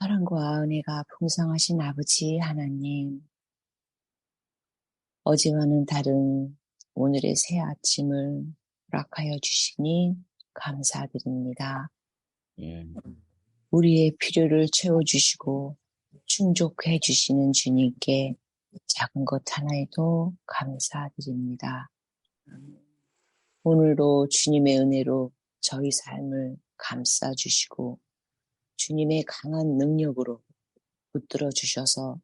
사랑과 은혜가 풍성하신 아버지 하나님, 어제와는 다른 오늘의 새 아침을 허락하여 주시니 감사드립니다. 예. 우리의 필요를 채워주시고 충족해 주시는 주님께 작은 것 하나에도 감사드립니다. 오늘도 주님의 은혜로 저희 삶을 감싸주시고 주님의 강한 능력으로 붙들어 주셔서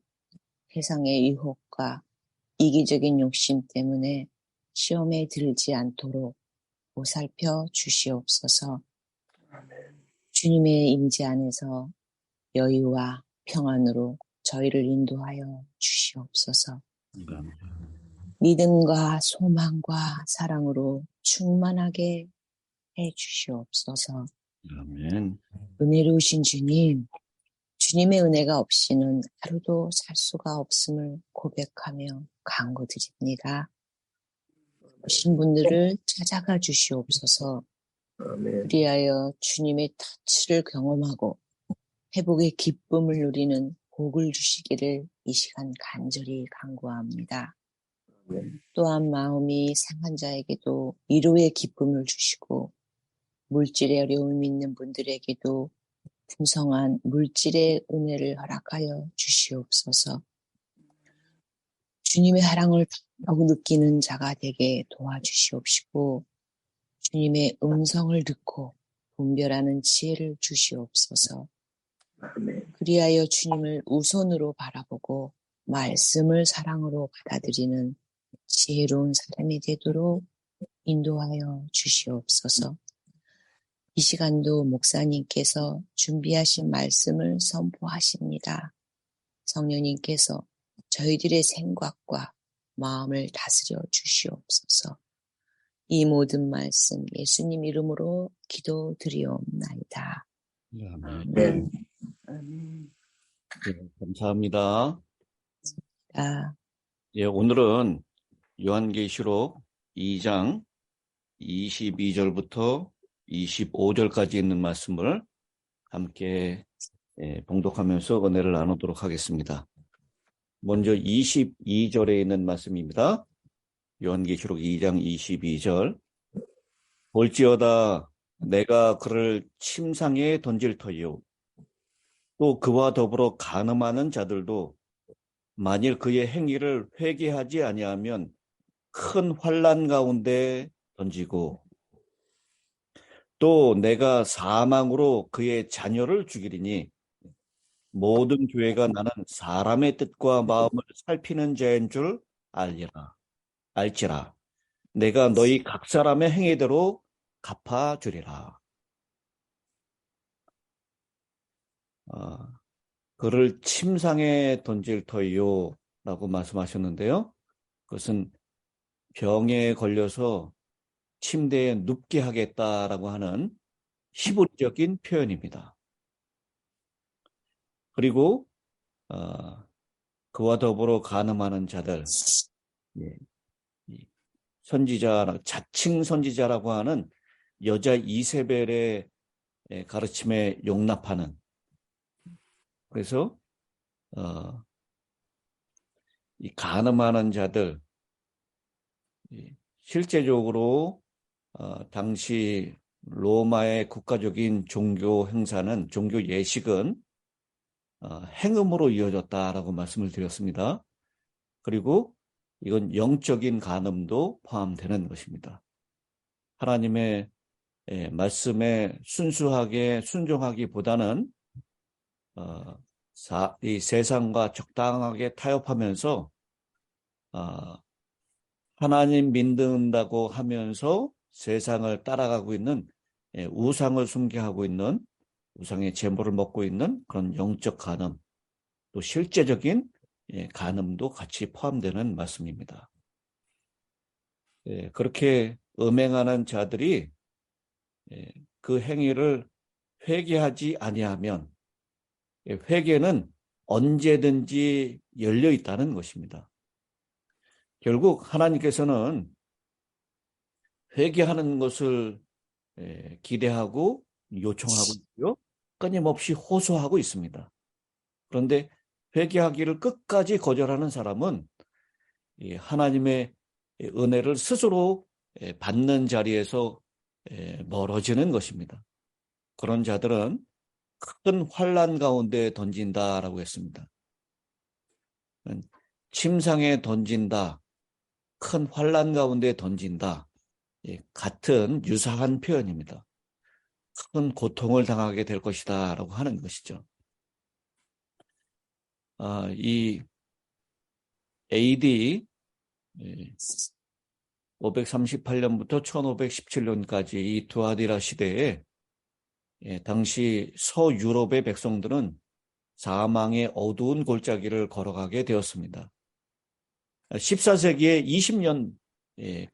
세상의 유혹과 이기적인 욕심 때문에 시험에 들지 않도록 보살펴 주시옵소서. 주님의 임재 안에서 여유와 평안으로 저희를 인도하여 주시옵소서. 믿음과 소망과 사랑으로 충만하게 해 주시옵소서. 아멘. 은혜로우신 주님, 주님의 은혜가 없이는 하루도 살 수가 없음을 고백하며 간구드립니다. 오신 분들을 찾아가 주시옵소서. 그리하여 주님의 터치를 경험하고 회복의 기쁨을 누리는 복을 주시기를 이 시간 간절히 간구합니다. 또한 마음이 상한 자에게도 위로의 기쁨을 주시고 물질의 어려움이 있는 분들에게도 풍성한 물질의 은혜를 허락하여 주시옵소서. 주님의 사랑을 더욱 느끼는 자가 되게 도와주시옵시고 주님의 음성을 듣고 분별하는 지혜를 주시옵소서. 그리하여 주님을 우선으로 바라보고 말씀을 사랑으로 받아들이는 지혜로운 사람이 되도록 인도하여 주시옵소서. 이 시간도 목사님께서 준비하신 말씀을 선포하십니다. 성령님께서 저희들의 생각과 마음을 다스려 주시옵소서. 이 모든 말씀 예수님 이름으로 기도드리옵나이다. 아멘. 네, 감사합니다. 예, 오늘은 요한계시록 2장 22절부터 25절까지 있는 말씀을 함께 봉독하면서 은혜를 나누도록 하겠습니다. 먼저 22절에 있는 말씀입니다. 요한계시록 2장 22절. 볼지어다 내가 그를 침상에 던질 터이요 또 그와 더불어 간음하는 자들도 만일 그의 행위를 회개하지 아니하면 큰 환난 가운데 던지고 또 내가 사망으로 그의 자녀를 죽이리니 모든 교회가 나는 사람의 뜻과 마음을 살피는 자인 줄 알지라. 내가 너희 각 사람의 행위대로 갚아주리라. 그를 침상에 던질 터이요 라고 말씀하셨는데요. 그것은 병에 걸려서 침대에 눕게 하겠다라고 하는 히브리적인 표현입니다. 그리고 그와 더불어 간음하는 자들, 선지자, 자칭 선지자라고 하는 여자 이세벨의 가르침에 용납하는, 그래서 이 간음하는 자들, 실제적으로 당시 로마의 국가적인 종교 행사는, 종교 예식은 행음으로 이어졌다라고 말씀을 드렸습니다. 그리고 이건 영적인 간음도 포함되는 것입니다. 하나님의 말씀에 순수하게 순종하기보다는 이 세상과 적당하게 타협하면서 하나님 믿는다고 하면서 세상을 따라가고 있는, 우상을 숭배하고 있는, 우상의 제물을 먹고 있는 그런 영적 간음, 또 실제적인 간음도 같이 포함되는 말씀입니다. 그렇게 음행하는 자들이 그 행위를 회개하지 아니하면, 회개는 언제든지 열려 있다는 것입니다. 결국 하나님께서는 회개하는 것을 기대하고 요청하고 있고요. 끊임없이 호소하고 있습니다. 그런데 회개하기를 끝까지 거절하는 사람은 하나님의 은혜를 스스로 받는 자리에서 멀어지는 것입니다. 그런 자들은 큰 환난 가운데 던진다라고 했습니다. 침상에 던진다, 큰 환난 가운데 던진다, 같은 유사한 표현입니다. 큰 고통을 당하게 될 것이다 라고 하는 것이죠. 이 AD 538년부터 1517년까지 이 두아디라 시대에 당시 서유럽의 백성들은 사망의 어두운 골짜기를 걸어가게 되었습니다. 14세기의 20년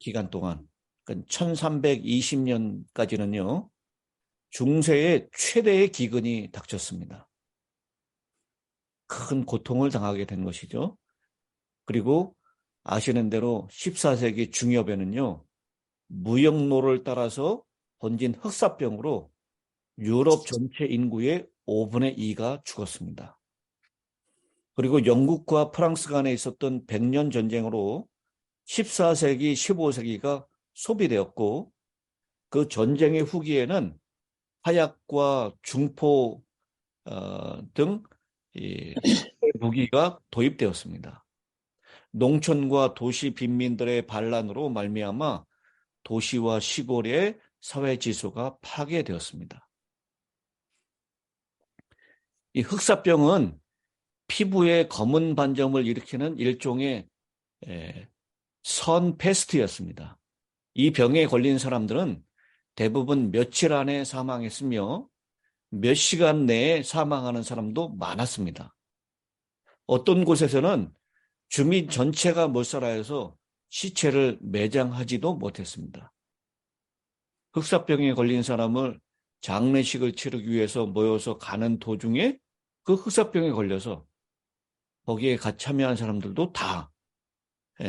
기간 동안, 1320년까지는요, 중세의 최대의 기근이 닥쳤습니다. 큰 고통을 당하게 된 것이죠. 그리고 아시는 대로 14세기 중엽에는요, 무역로를 따라서 번진 흑사병으로 유럽 전체 인구의 5분의 2가 죽었습니다. 그리고 영국과 프랑스 간에 있었던 100년 전쟁으로 14세기, 15세기가 소비되었고 그 전쟁의 후기에는 화약과 중포 등 무기가 도입되었습니다. 농촌과 도시 빈민들의 반란으로 말미암아 도시와 시골의 사회 지수가 파괴되었습니다. 이 흑사병은 피부에 검은 반점을 일으키는 일종의 선 패스트였습니다. 이 병에 걸린 사람들은 대부분 며칠 안에 사망했으며 몇 시간 내에 사망하는 사람도 많았습니다. 어떤 곳에서는 주민 전체가 몰살하여서 시체를 매장하지도 못했습니다. 흑사병에 걸린 사람을 장례식을 치르기 위해서 모여서 가는 도중에 그 흑사병에 걸려서 거기에 같이 참여한 사람들도 다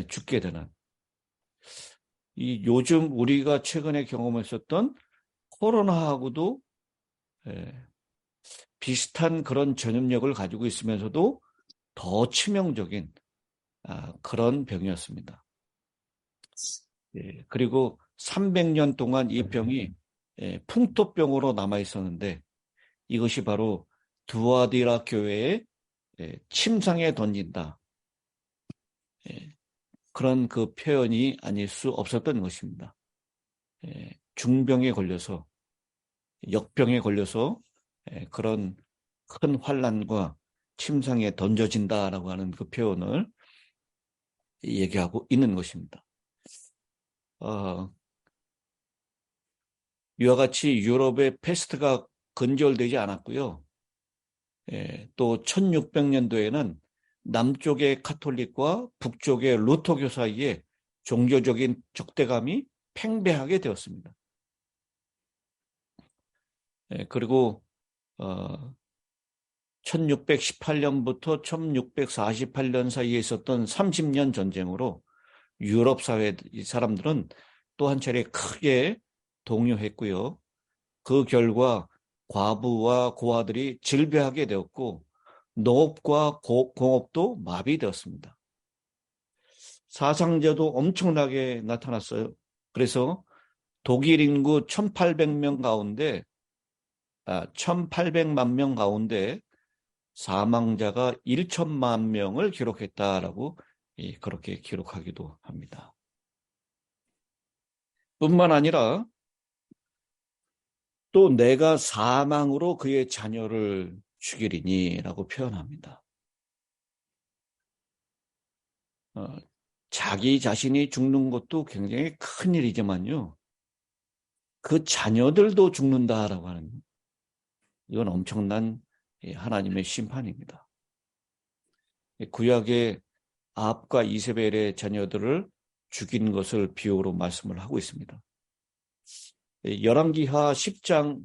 죽게 되는, 이 요즘 우리가 최근에 경험했었던 코로나하고도 비슷한 그런 전염력을 가지고 있으면서도 더 치명적인 그런 병이었습니다. 그리고 300년 동안 이 병이 풍토병으로 남아 있었는데 이것이 바로 두아디라 교회의 침상에 던진다, 그런 그 표현이 아닐 수 없었던 것입니다. 중병에 걸려서, 역병에 걸려서 그런 큰 환난과 침상에 던져진다라고 하는 그 표현을 얘기하고 있는 것입니다. 이와 같이 유럽의 패스트가 근절되지 않았고요. 또 1600년도에는 남쪽의 카톨릭과 북쪽의 루터교 사이에 종교적인 적대감이 팽배하게 되었습니다. 그리고 1618년부터 1648년 사이에 있었던 30년 전쟁으로 유럽 사회 사람들은 또 한 차례 크게 동요했고요. 그 결과 과부와 고아들이 질비하게 되었고 농업과 공업도 마비되었습니다. 사상자도 엄청나게 나타났어요. 그래서 독일 인구 1800명 가운데 1800만 명 가운데 사망자가 1천만 명을 기록했다라고 그렇게 기록하기도 합니다. 뿐만 아니라 또 내가 사망으로 그의 자녀를 죽이리니 라고 표현합니다. 자기 자신이 죽는 것도 굉장히 큰 일이지만요, 그 자녀들도 죽는다라고 하는, 이건 엄청난 하나님의 심판입니다. 구약의 아합과 이세벨의 자녀들을 죽인 것을 비유로 말씀을 하고 있습니다. 열왕기하 10장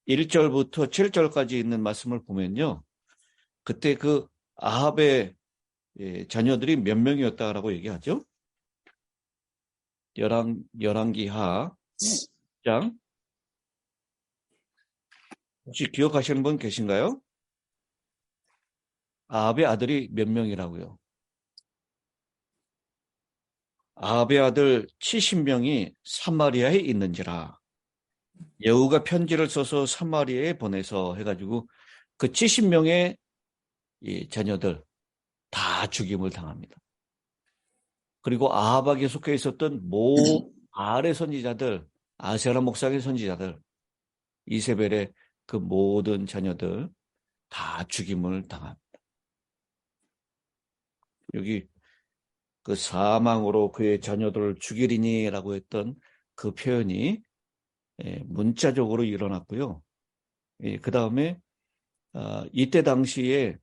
1절부터 7절까지 있는 말씀을 보면요, 그때 그 아합의 자녀들이 몇 명이었다라고 얘기하죠? 열왕기하 10장 혹시 기억하시는 분 계신가요? 아합의 아들이 몇 명이라고요? 아합의 아들 70명이 사마리아에 있는지라. 여호가 편지를 써서 사마리아에 보내서 해가지고 그 70명의 이 자녀들 다 죽임을 당합니다. 그리고 아합에게 속해 있었던 바알의 선지자들, 아세라 목상의 선지자들, 이세벨의 그 모든 자녀들 다 죽임을 당합니다. 여기 그 사망으로 그의 자녀들을 죽이리니라고 했던 그 표현이 문자적으로 일어났고요. 그 다음에 이때 당시에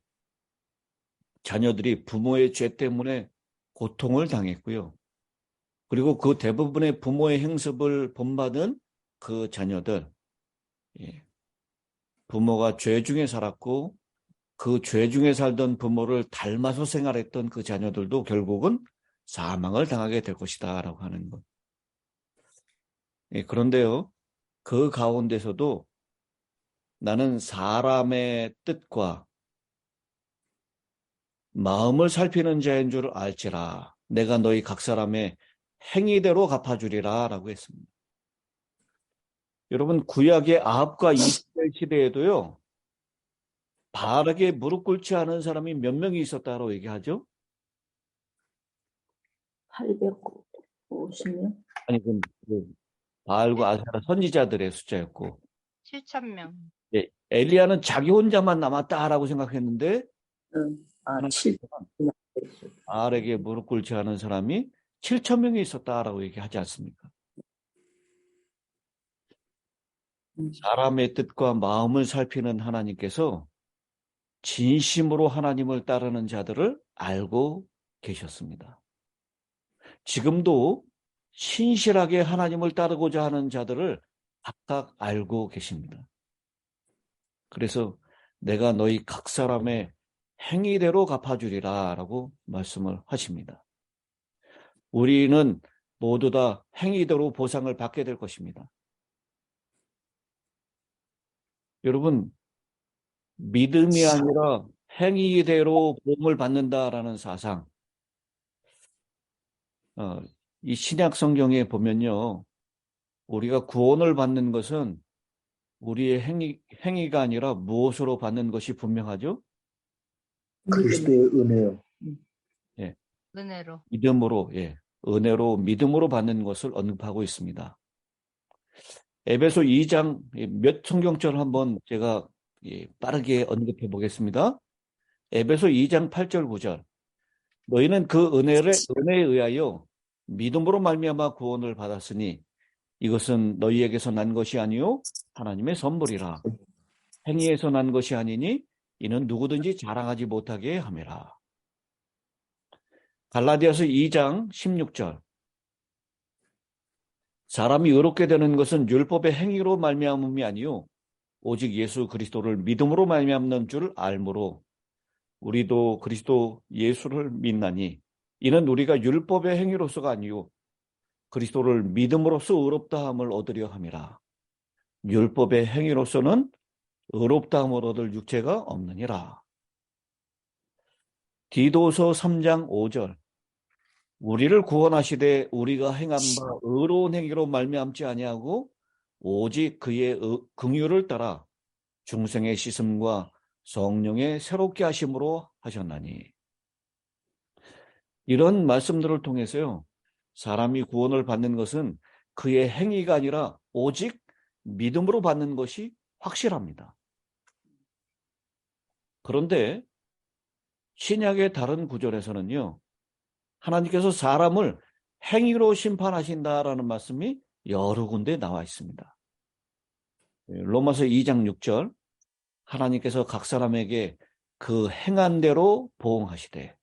자녀들이 부모의 죄 때문에 고통을 당했고요. 그리고 그 대부분의 부모의 행습을 본받은 그 자녀들, 부모가 죄 중에 살았고 그 죄 중에 살던 부모를 닮아서 생활했던 그 자녀들도 결국은 사망을 당하게 될 것이다 라고 하는 것. 그런데요, 그 가운데서도 나는 사람의 뜻과 마음을 살피는 자인 줄 알지라. 내가 너희 각 사람의 행위대로 갚아주리라 라고 했습니다. 여러분, 구약의 아합과 이스라엘 시대에도요, 바알에게 무릎 꿇지 않은 사람이 몇 명이 있었다고 얘기하죠? 850명? 아니, 그 바알과 아세라 선지자들의 숫자였고, 7,000명. 엘리야는 자기 혼자만 남았다라고 생각했는데, 응. 7. 바알에게 무릎 꿇지 않은 사람이 7,000명이 있었다라고 얘기하지 않습니까? 사람의 뜻과 마음을 살피는 하나님께서 진심으로 하나님을 따르는 자들을 알고 계셨습니다. 지금도 신실하게 하나님을 따르고자 하는 자들을 각각 알고 계십니다. 그래서 내가 너희 각 사람의 행위대로 갚아주리라 라고 말씀을 하십니다. 우리는 모두 다 행위대로 보상을 받게 될 것입니다. 여러분, 믿음이 아니라 행위대로 보응을 받는다라는 사상, 이 신약 성경에 보면요, 우리가 구원을 받는 것은 우리의 행위가 아니라 무엇으로 받는 것이 분명하죠? 그리스도의 은혜요. 예. 은혜로. 믿음으로, 은혜로 믿음으로 받는 것을 언급하고 있습니다. 에베소 2장 몇 성경절 한번 제가 빠르게 언급해 보겠습니다. 에베소 2장 8절 9절. 너희는 그 은혜에 의하여 믿음으로 말미암아 구원을 받았으니 이것은 너희에게서 난 것이 아니요 하나님의 선물이라. 행위에서 난 것이 아니니 이는 누구든지 자랑하지 못하게 함이라. 갈라디아서 2장 16절. 사람이 의롭게 되는 것은 율법의 행위로 말미암음이 아니요 오직 예수 그리스도를 믿음으로 말미암는 줄 알므로 우리도 그리스도 예수를 믿나니 이는 우리가 율법의 행위로서가 아니요 그리스도를 믿음으로써 의롭다함을 얻으려 함이라. 율법의 행위로서는 의롭다함을 얻을 육체가 없느니라. 디도서 3장 5절. 우리를 구원하시되 우리가 행한 바 의로운 행위로 말미암지 아니하고 오직 그의 긍휼을 따라 중생의 씻음과 성령의 새롭게 하심으로 하셨나니. 이런 말씀들을 통해서요, 사람이 구원을 받는 것은 그의 행위가 아니라 오직 믿음으로 받는 것이 확실합니다. 그런데 신약의 다른 구절에서는요, 하나님께서 사람을 행위로 심판하신다라는 말씀이 여러 군데 나와 있습니다. 로마서 2장 6절, 하나님께서 각 사람에게 그 행한 대로 보응하시되,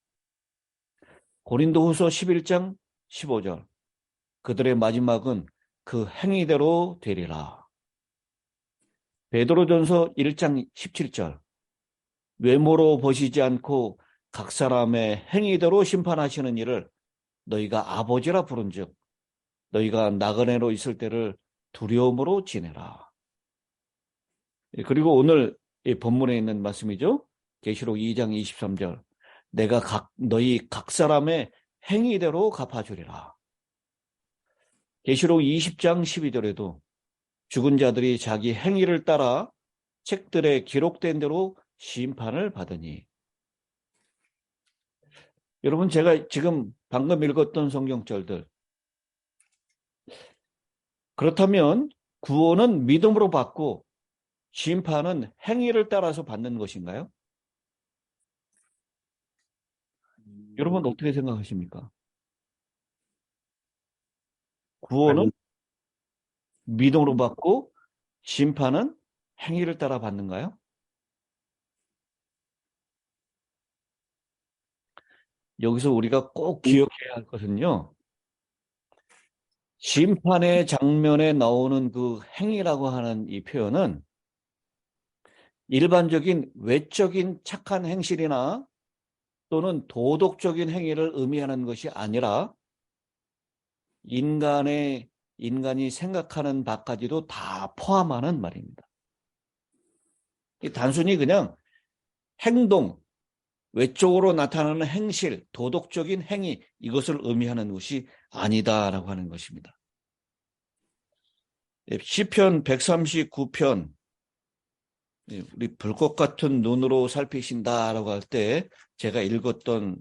고린도후서 11장 15절, 그들의 마지막은 그 행위대로 되리라. 베드로전서 1장 17절, 외모로 보시지 않고 각 사람의 행위대로 심판하시는 이를 너희가 아버지라 부른즉 너희가 나그네로 있을 때를 두려움으로 지내라. 그리고 오늘 이 본문에 있는 말씀이죠. 계시록 2장 23절. 내가 너희 각 사람의 행위대로 갚아주리라. 계시록 20장 12절에도 죽은 자들이 자기 행위를 따라 책들에 기록된 대로 심판을 받으니. 여러분, 제가 지금 방금 읽었던 성경절들, 그렇다면 구원은 믿음으로 받고 심판은 행위를 따라서 받는 것인가요? 여러분 어떻게 생각하십니까? 구원은 믿음으로 받고 심판은 행위를 따라 받는가요? 여기서 우리가 꼭 기억해야 할 것은요, 심판의 장면에 나오는 그 행위라고 하는 이 표현은 일반적인 외적인 착한 행실이나 또는 도덕적인 행위를 의미하는 것이 아니라 인간이 생각하는 바까지도 다 포함하는 말입니다. 단순히 그냥 행동, 외적으로 나타나는 행실, 도덕적인 행위, 이것을 의미하는 것이 아니다라고 하는 것입니다. 시편 139편, 우리 불꽃 같은 눈으로 살피신다라고 할 때 제가 읽었던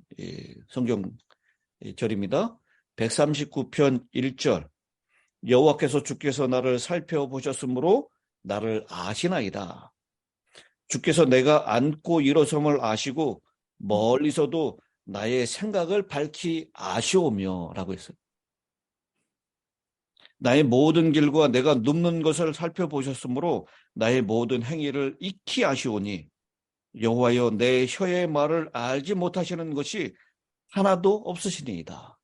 성경절입니다. 139편 1절. 여호와께서 주께서 나를 살펴보셨으므로 나를 아시나이다. 주께서 내가 앉고 일어섬을 아시고 멀리서도 나의 생각을 밝히 아시오며 라고 했어요. 나의 모든 길과 내가 눕는 것을 살펴보셨으므로 나의 모든 행위를 익히 아시오니 여호와여 내 혀의 말을 알지 못하시는 것이 하나도 없으시니이다.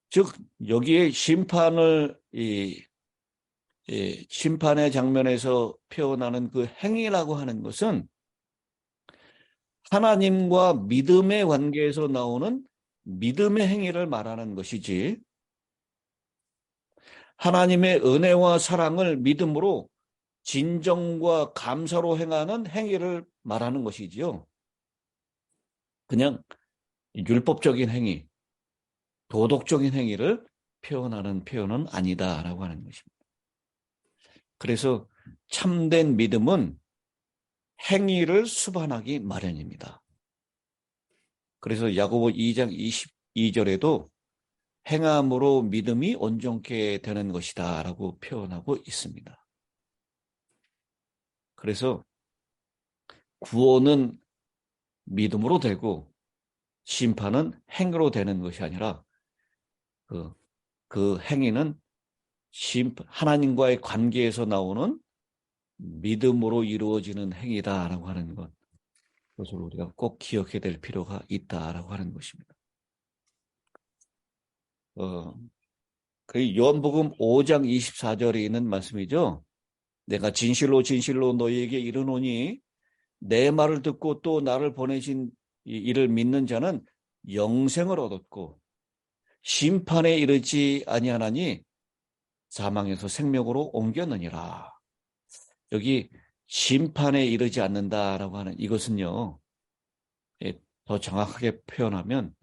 즉 여기에 심판의 장면에서 표현하는 그 행위라고 하는 것은 하나님과 믿음의 관계에서 나오는 믿음의 행위를 말하는 것이지, 하나님의 은혜와 사랑을 믿음으로 진정과 감사로 행하는 행위를 말하는 것이지요. 그냥 율법적인 행위, 도덕적인 행위를 표현하는 표현은 아니다라고 하는 것입니다. 그래서 참된 믿음은 행위를 수반하기 마련입니다. 그래서 야고보 2장 22절에도 행함으로 믿음이 온전케 되는 것이다 라고 표현하고 있습니다. 그래서 구원은 믿음으로 되고 심판은 행위로 되는 것이 아니라 그 행위는 하나님과의 관계에서 나오는 믿음으로 이루어지는 행위다라고 하는 것, 그것을 우리가 꼭 기억해야 될 필요가 있다라고 하는 것입니다. 그 요한복음 5장 24절에 있는 말씀이죠. 내가 진실로 진실로 너희에게 이르노니 내 말을 듣고 또 나를 보내신 이를 믿는 자는 영생을 얻었고 심판에 이르지 아니하나니 사망에서 생명으로 옮겼느니라. 여기 심판에 이르지 않는다라고 하는 이것은요, 더 정확하게 표현하면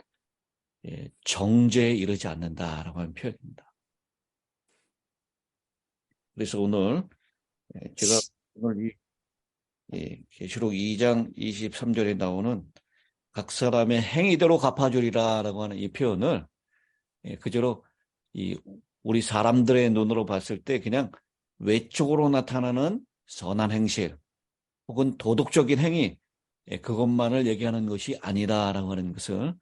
정죄에 이르지 않는다라고 하는 표현입니다. 그래서 오늘 제가 오늘 이 계시록 2장 23절에 나오는 각 사람의 행위대로 갚아주리라라고 하는 이 표현을 그저로 우리 사람들의 눈으로 봤을 때 그냥 외적으로 나타나는 선한 행실 혹은 도덕적인 행위, 그것만을 얘기하는 것이 아니다라고 하는 것을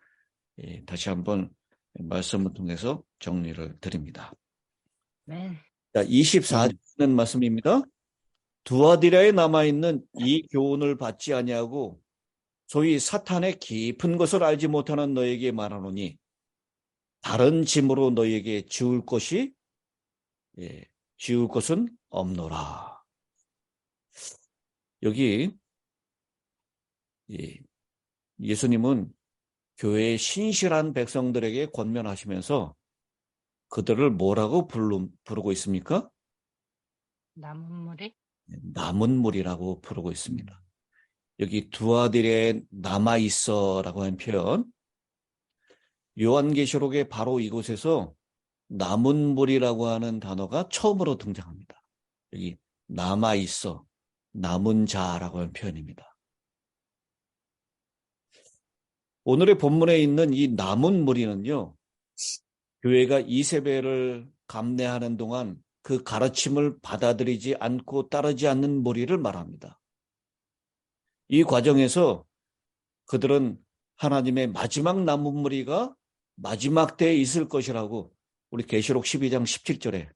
다시 한번 말씀을 통해서 정리를 드립니다. 네. 자, 24절은 말씀입니다. 두아디라에 남아있는 이 교훈을 받지 아니하고 소위 사탄의 깊은 것을 알지 못하는 너에게 말하노니 다른 짐으로 너에게 지울 것은 없노라. 여기 예수님은 교회의 신실한 백성들에게 권면하시면서 그들을 뭐라고 부르고 있습니까? 남은 무리? 남은 무리라고 부르고 있습니다. 여기 두 아들에 남아있어라고 하는 표현, 요한계시록의 바로 이곳에서 남은 물이라고 하는 단어가 처음으로 등장합니다. 여기 남아있어, 남은 자라고 하는 표현입니다. 오늘의 본문에 있는 이 남은 무리는요, 교회가 이세벨을 감내하는 동안 그 가르침을 받아들이지 않고 따르지 않는 무리를 말합니다. 이 과정에서 그들은 하나님의 마지막 남은 무리가 마지막 때에 있을 것이라고 우리 계시록 12장 17절에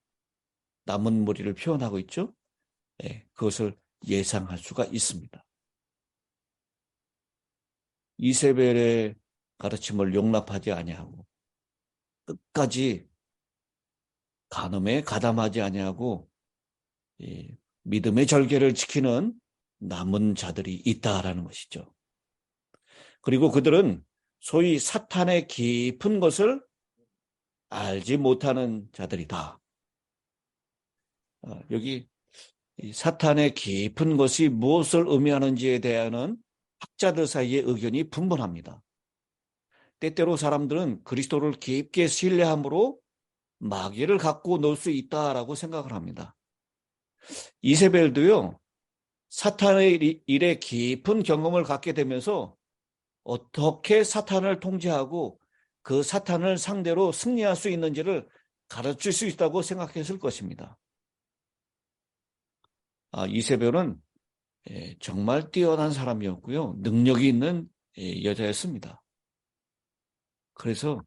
남은 무리를 표현하고 있죠. 네, 그것을 예상할 수가 있습니다. 이세벨의 가르침을 용납하지 아니하고 끝까지 간음에 가담하지 아니하고 믿음의 절개를 지키는 남은 자들이 있다라는 것이죠. 그리고 그들은 소위 사탄의 깊은 것을 알지 못하는 자들이다. 여기 사탄의 깊은 것이 무엇을 의미하는지에 대한 학자들 사이의 의견이 분분합니다. 때때로 사람들은 그리스도를 깊게 신뢰함으로 마귀를 갖고 놀 수 있다라고 생각을 합니다. 이세벨도요, 사탄의 일에 깊은 경험을 갖게 되면서 어떻게 사탄을 통제하고 그 사탄을 상대로 승리할 수 있는지를 가르칠 수 있다고 생각했을 것입니다. 이세벨은 정말 뛰어난 사람이었고요. 능력이 있는 여자였습니다. 그래서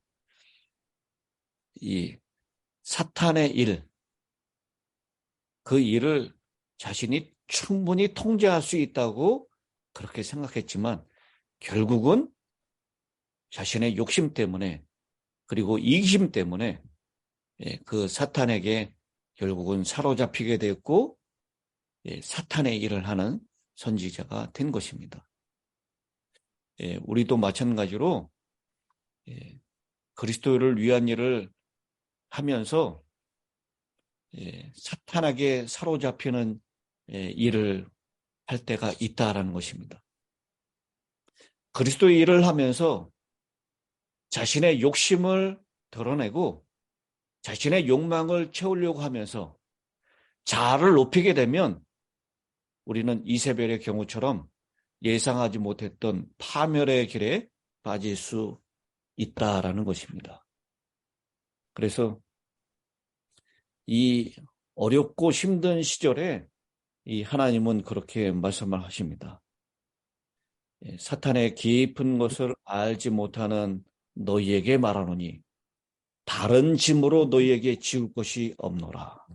이 사탄의 일, 그 일을 자신이 충분히 통제할 수 있다고 그렇게 생각했지만 결국은 자신의 욕심 때문에 그리고 이기심 때문에 그 사탄에게 결국은 사로잡히게 됐고 사탄의 일을 하는 선지자가 된 것입니다. 우리도 마찬가지로 그리스도를 위한 일을 하면서 사탄에게 사로잡히는 일을 할 때가 있다라는 것입니다. 그리스도의 일을 하면서 자신의 욕심을 드러내고 자신의 욕망을 채우려고 하면서 자아를 높이게 되면 우리는 이세벨의 경우처럼 예상하지 못했던 파멸의 길에 빠질 수 있다라는 것입니다. 그래서 이 어렵고 힘든 시절에 이 하나님은 그렇게 말씀을 하십니다. 사탄의 깊은 것을 알지 못하는 너희에게 말하노니 다른 짐으로 너희에게 지울 것이 없노라.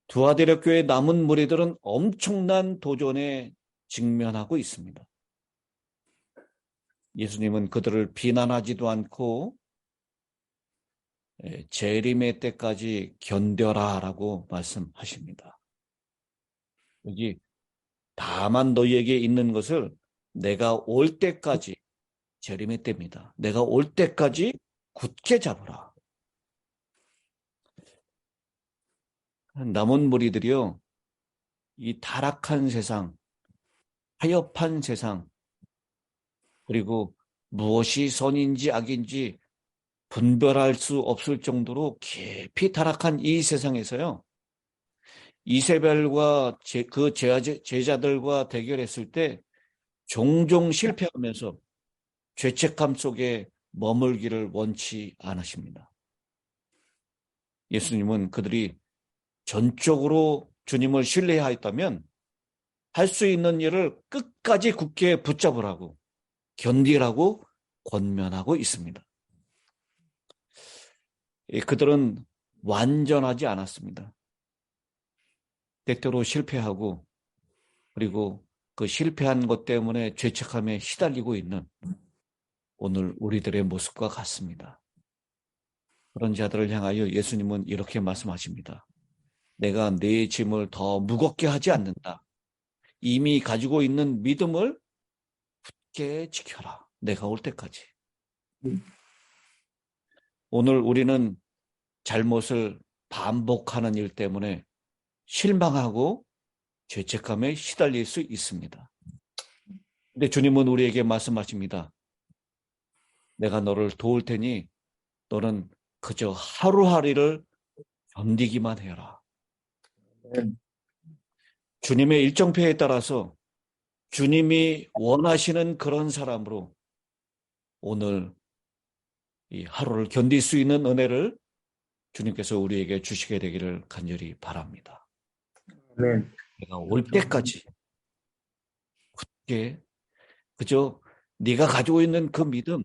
두아데르 교회 남은 무리들은 엄청난 도전에 직면하고 있습니다. 예수님은 그들을 비난하지도 않고 재림의 때까지 견뎌라라고 말씀하십니다. 여기 다만 너희에게 있는 것을 내가 올 때까지, 재림의 때입니다. 내가 올 때까지 굳게 잡으라. 남은 무리들이요, 이 타락한 세상, 타협한 세상, 그리고 무엇이 선인지 악인지 분별할 수 없을 정도로 깊이 타락한 이 세상에서요, 이세벨과 그 제자들과 대결했을 때 종종 실패하면서 죄책감 속에 머물기를 원치 않으십니다. 예수님은 그들이 전적으로 주님을 신뢰하였다면 할 수 있는 일을 끝까지 굳게 붙잡으라고 견디라고 권면하고 있습니다. 그들은 완전하지 않았습니다. 때때로 실패하고 그리고 그 실패한 것 때문에 죄책감에 시달리고 있는 오늘 우리들의 모습과 같습니다. 그런 자들을 향하여 예수님은 이렇게 말씀하십니다. 내가 네 짐을 더 무겁게 하지 않는다. 이미 가지고 있는 믿음을 굳게 지켜라. 내가 올 때까지. 오늘 우리는 잘못을 반복하는 일 때문에 실망하고 죄책감에 시달릴 수 있습니다. 근데 주님은 우리에게 말씀하십니다. 내가 너를 도울 테니 너는 그저 하루하루를 견디기만 해라. 주님의 일정표에 따라서 주님이 원하시는 그런 사람으로 오늘 이 하루를 견딜 수 있는 은혜를 주님께서 우리에게 주시게 되기를 간절히 바랍니다. 아멘. 내가 올 때까지 굳게 그저 네가 가지고 있는 그 믿음,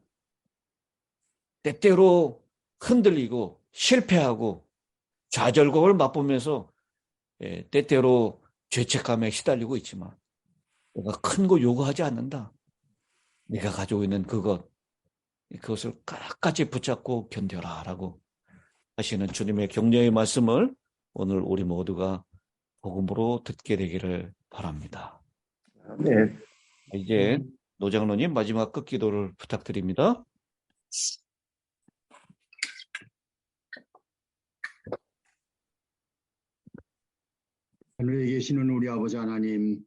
때때로 흔들리고 실패하고 좌절감을 맛보면서 때때로 죄책감에 시달리고 있지만 내가 큰 거 요구하지 않는다. 네가 가지고 있는 그것을 끝까지 붙잡고 견뎌라 라고 하시는 주님의 격려의 말씀을 오늘 우리 모두가 복음으로 듣게 되기를 바랍니다. 네. 이제 노장로님 마지막 끝기도를 부탁드립니다. 하늘에 계시는 우리 아버지 하나님,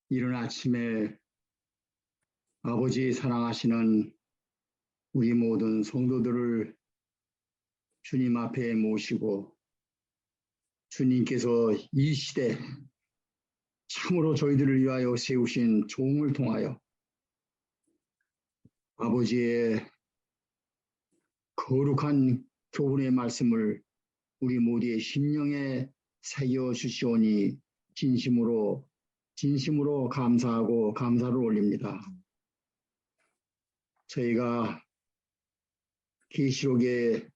이른 아침에 아버지 사랑하시는 우리 모든 성도들을 주님 앞에 모시고 주님께서 이 시대 참으로 저희들을 위하여 세우신 종을 통하여 아버지의 거룩한 교훈의 말씀을 우리 모두의 심령에 새겨 주시오니 진심으로 감사하고 감사를 올립니다. 저희가 계시록에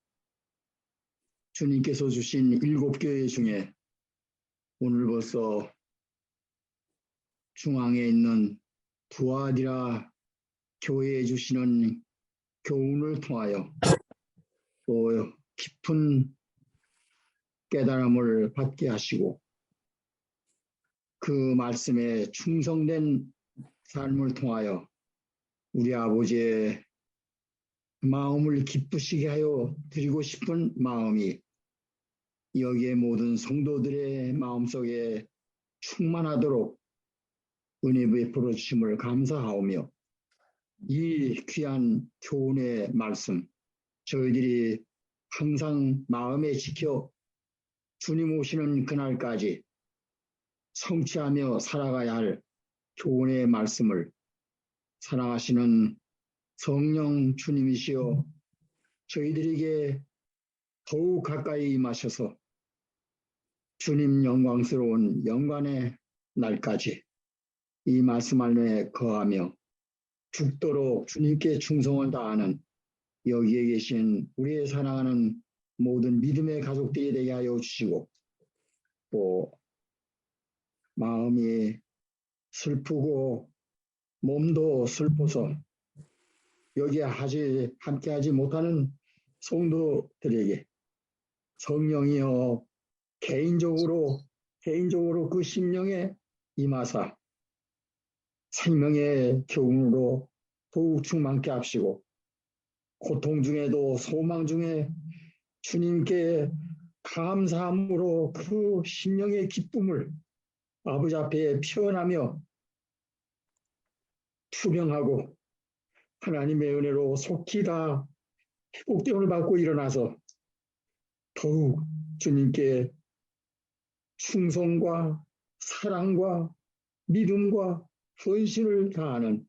주님께서 주신 7교회 중에 오늘 벌써 중앙에 있는 두아디라 교회에 주시는 교훈을 통하여 또 깊은 깨달음을 받게 하시고 그 말씀에 충성된 삶을 통하여 우리 아버지의 마음을 기쁘시게 하여 드리고 싶은 마음이 여기에 모든 성도들의 마음속에 충만하도록 은혜 베풀어 주심을 감사하오며 이 귀한 교훈의 말씀 저희들이 항상 마음에 지켜 주님 오시는 그날까지 성취하며 살아가야 할 교훈의 말씀을 사랑하시는 성령 주님이시여 저희들에게 더욱 가까이 임하셔서 주님 영광스러운 영광의 날까지 이 말씀 안에 거하며 죽도록 주님께 충성을 다하는 여기에 계신 우리의 사랑하는 모든 믿음의 가족들이 되게 하여 주시고 또 마음이 슬프고 몸도 슬퍼서 여기에 함께하지 못하는 성도들에게 성령이여 개인적으로 그 심령에 임하사 생명의 교훈으로 더욱 충만케 하시고 고통 중에도 소망 중에 주님께 감사함으로 그 심령의 기쁨을 아버지 앞에 표현하며 투명하고 하나님의 은혜로 속히 다 회복됨을 받고 일어나서 더욱 주님께 충성과 사랑과 믿음과 헌신을 다하는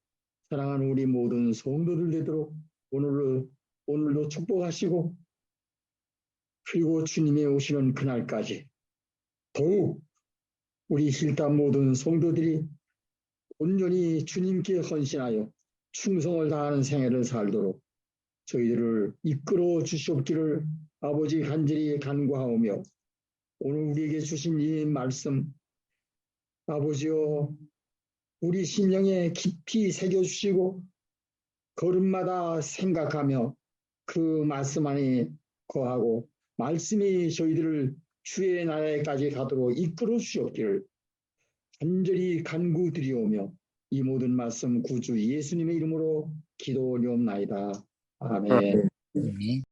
사랑하는 우리 모든 성도들 되도록 오늘도 축복하시고 그리고 주님의 오시는 그날까지 더욱 우리 힐담 모든 성도들이 온전히 주님께 헌신하여 충성을 다하는 생애를 살도록 저희들을 이끌어 주시옵기를 아버지 간절히 간구하오며 오늘 우리에게 주신 이 말씀 아버지여 우리 심령에 깊이 새겨주시고 걸음마다 생각하며 그 말씀 안에 거하고 말씀이 저희들을 주의 나라에까지 가도록 이끌어 주시옵기를 간절히 간구드리오며 이 모든 말씀 구주 예수님의 이름으로 기도 올리옵나이다. 아멘. 네.